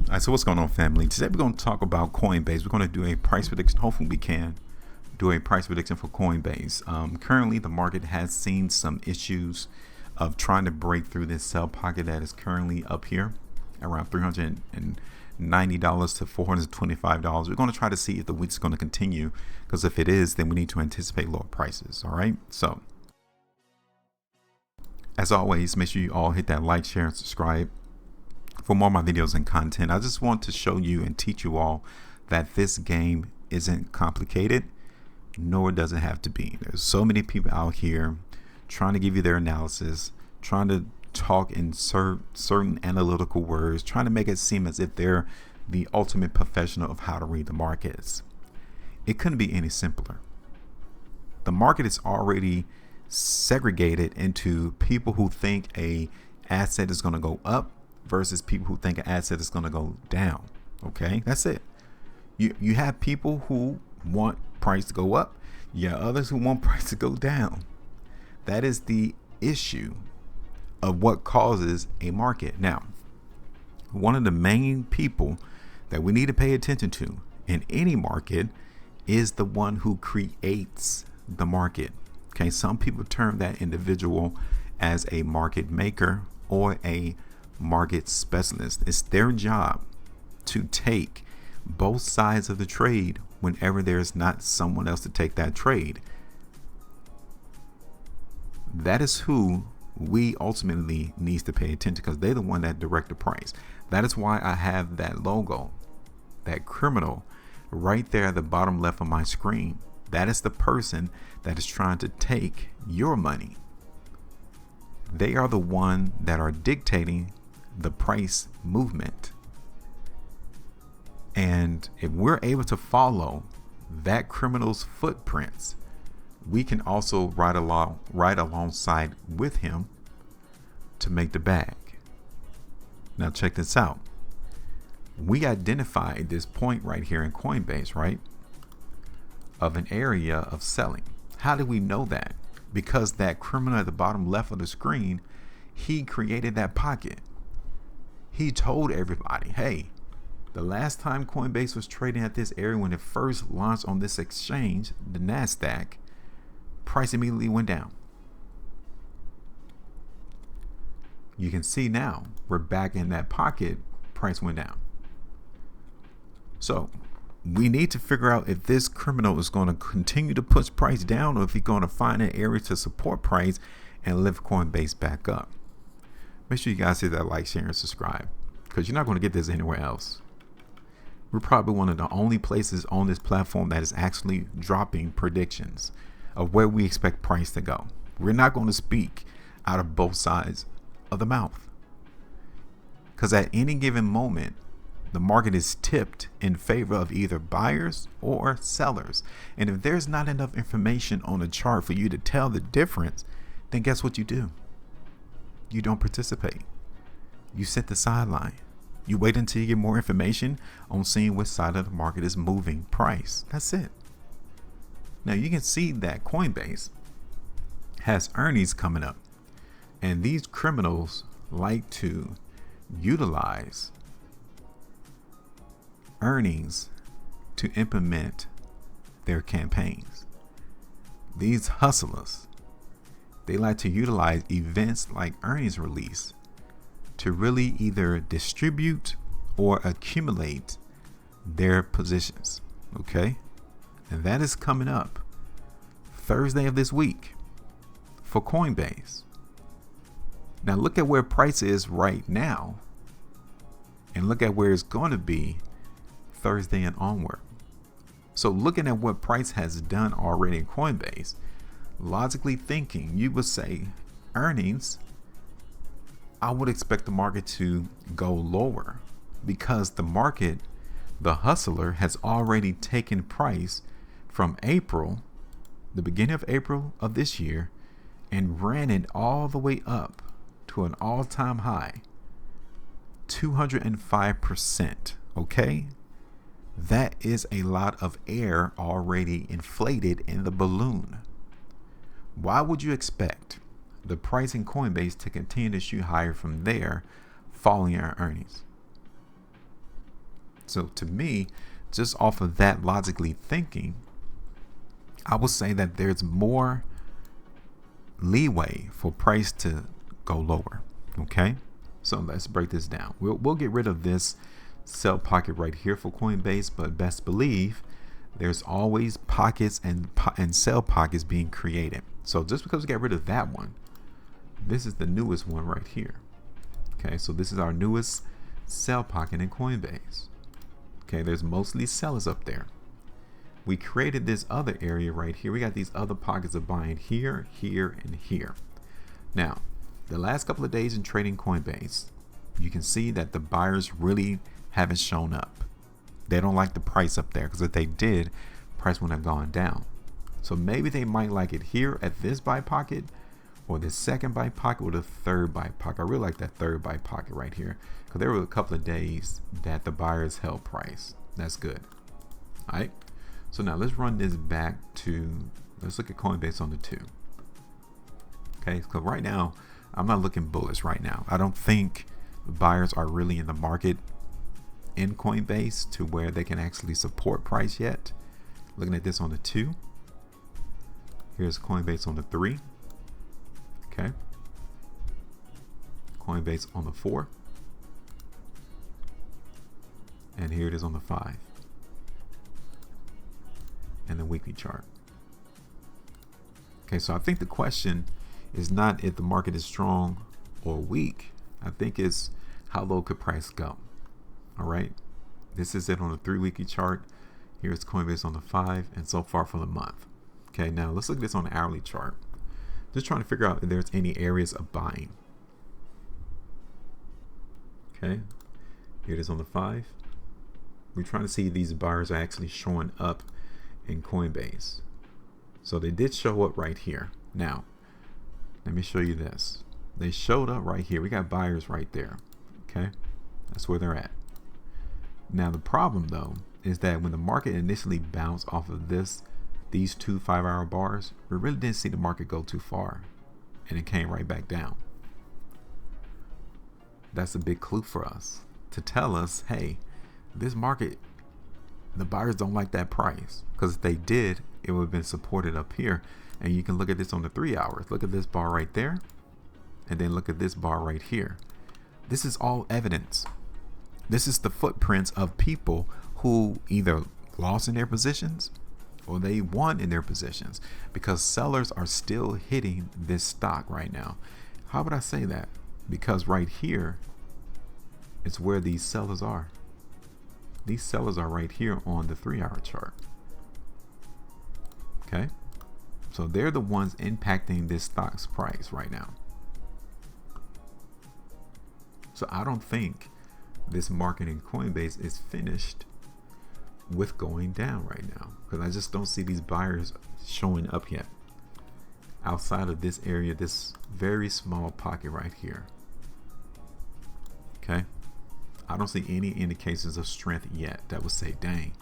All right, so what's going on, family? Today we're going to talk about Coinbase. We're going to do a price prediction. Hopefully we can do a price prediction for Coinbase. Currently, the market has seen some issues of trying to break through this sell pocket that is currently up here around $390 to $425. We're going to try to see if the week's going to continue, because if it is, then we need to anticipate lower prices. All right, so as always, make sure you all hit that like, share, and subscribe for more of my videos and content. I just want to show you and teach you all that this game isn't complicated, nor does it have to be. There's so many people out here trying to give you their analysis, trying to talk in certain analytical words, trying to make it seem as if they're the ultimate professional of how to read the markets. It couldn't be any simpler. The market is already segregated into people who think a asset is going to go up versus people who think an asset is going to go down. Okay, that's it. You have people who want price to go up. You have others who want price to go down. That is the issue of what causes a market. Now, one of the main people that we need to pay attention to in any market is the one who creates the market. Okay, some people term that individual as a market maker or a market specialist. It's their job to take both sides of the trade whenever there's not someone else to take that trade. That is who we ultimately needs to pay attention to, because they're the one that direct the price. That is why I have that logo, that criminal, right there at the bottom left of my screen. That is the person that is trying to take your money. They are the one that are dictating the price movement. And if we're able to follow that criminal's footprints, we can also ride alongside with him to make the bag. Now check this out. We identified this point right here in Coinbase, right, of an area of selling. How do we know that? Because that criminal at the bottom left of the screen, he created that pocket. He told everybody, hey, the last time Coinbase was trading at this area, when it first launched on this exchange, the NASDAQ, price immediately went down. You can see now we're back in that pocket, price went down. So we need to figure out if this criminal is going to continue to push price down, or if he's going to find an area to support price and lift Coinbase back up. Make sure you guys hit that like, share, and subscribe, because you're not going to get this anywhere else. We're probably one of the only places on this platform that is actually dropping predictions of where we expect price to go. We're not going to speak out of both sides of the mouth, because at any given moment, the market is tipped in favor of either buyers or sellers. And if there's not enough information on the chart for you to tell the difference, then guess what you do? You don't participate. You sit the sideline. You wait until you get more information on seeing which side of the market is moving price. That's it. Now you can see that Coinbase has earnings coming up, and these criminals like to utilize earnings to implement their campaigns. These hustlers, they like to utilize events like earnings release to really either distribute or accumulate their positions. Okay, and that is coming up Thursday of this week for Coinbase. Now look at where price is right now, and look at where it's going to be Thursday and onward. So looking at what price has done already in Coinbase, logically thinking, you would say earnings, I would expect the market to go lower, because the market, the hustler, has already taken price from April, the beginning of April of this year, and ran it all the way up to an all-time high, 205%. Okay, that is a lot of air already inflated in the balloon. Why would you expect the price in Coinbase to continue to shoot higher from there following our earnings? So to me, just off of that logically thinking, I will say that there's more leeway for price to go lower. Okay, so let's break this down. We'll get rid of this sell pocket right here for Coinbase, but best believe there's always pockets and sell pockets being created. So just because we got rid of that one, this is the newest one right here. Okay, so this is our newest sell pocket in Coinbase. Okay, there's mostly sellers up there. We created this other area right here. We got these other pockets of buying here, here, and here. Now, the last couple of days in trading Coinbase, you can see that the buyers really haven't shown up. They don't like the price up there, because if they did, price wouldn't have gone down. So maybe they might like it here at this buy pocket, or the second buy pocket, or the third buy pocket. I really like that third buy pocket right here, because there were a couple of days that the buyers held price. That's good. All right. So now let's run this back to, let's look at Coinbase on the 2. Okay, so right now, I'm not looking bullish right now. I don't think buyers are really in the market in Coinbase to where they can actually support price yet. Looking at this on the 2. Here's Coinbase on the 3. Okay. Coinbase on the 4. And here it is on the 5. And the weekly chart. Okay, so I think the question is not if the market is strong or weak. I think it's how low could price go. All right, this is it on the 3 weekly chart. Here's Coinbase on the 5, and so far for the month. Okay, now let's look at this on the hourly chart. Just trying to figure out if there's any areas of buying. Okay, here it is on the 5. We're trying to see if these buyers are actually showing up in Coinbase. So they did show up right here. Now, let me show you this. They showed up right here. We got buyers right there. Okay, that's where they're at. Now the problem though is that when the market initially bounced off of these two 5-hour bars, we really didn't see the market go too far, and it came right back down. That's a big clue for us to tell us, hey, this market, the buyers don't like that price, because if they did, it would have been supported up here. And you can look at this on the 3 hours. Look at this bar right there, and then look at this bar right here. This is all evidence. This is the footprints of people who either lost in their positions or they won in their positions, because sellers are still hitting this stock right now. How would I say that? Because right here is where these sellers are. These sellers are right here on the 3-hour chart. Okay, so they're the ones impacting this stock's price right now. So I don't think this market in Coinbase is finished with going down right now, because I just don't see these buyers showing up yet outside of this area, this very small pocket right here. Okay, I don't see any indications of strength yet that would say, dang,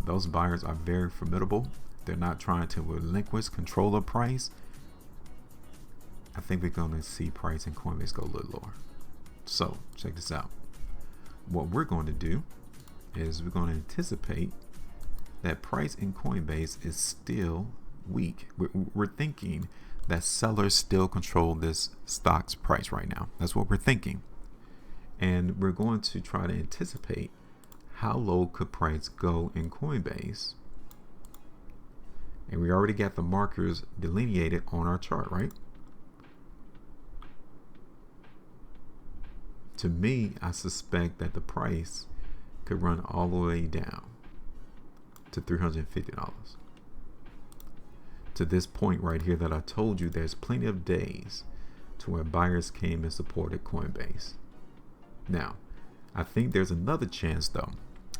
those buyers are very formidable. They're not trying to relinquish control of price. I think we're going to see price in Coinbase go a little lower. So check this out. What we're going to do is we're going to anticipate that price in Coinbase is still weak. We're thinking that sellers still control this stock's price right now. That's what we're thinking. And we're going to try to anticipate how low could price go in Coinbase. And we already got the markers delineated on our chart, right? To me, I suspect that the price could run all the way down to $350. To this point right here that I told you, there's plenty of days to where buyers came and supported Coinbase. Now, I think there's another chance though.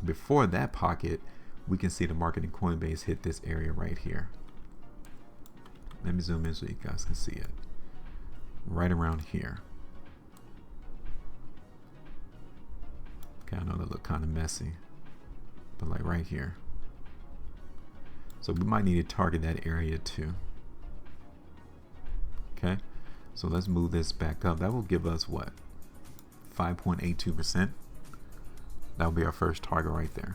Before that pocket, we can see the market in Coinbase hit this area right here. Let me zoom in so you guys can see it. Right around here. Okay, I know that look kind of messy, but like right here. So we might need to target that area too. Okay, so let's move this back up. That will give us what? 5.82%. That'll be our first target right there.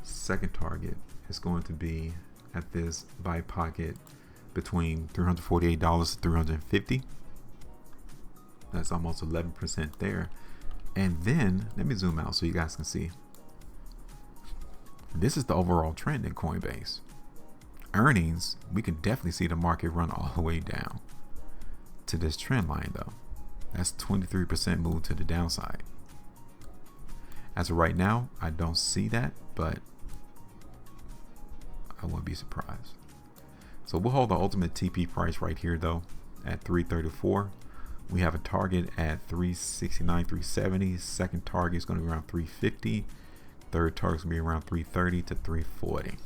Second target is going to be at this buy pocket between $348 to $350. That's almost 11% there. And then let me zoom out so you guys can see. This is the overall trend in Coinbase. Earnings, we can definitely see the market run all the way down to this trend line though. That's 23% move to the downside. As of right now, I don't see that, but I wouldn't be surprised. So we'll hold the ultimate TP price right here though at 334. We have a target at 369, 370. Second target is going to be around 350. Third target is going to be around 330 to 340.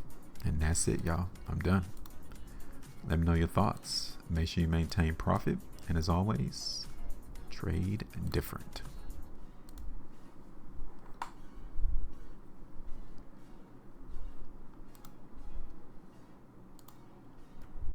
And that's it, y'all. I'm done. Let me know your thoughts. Make sure you maintain profit. And as always, trade different.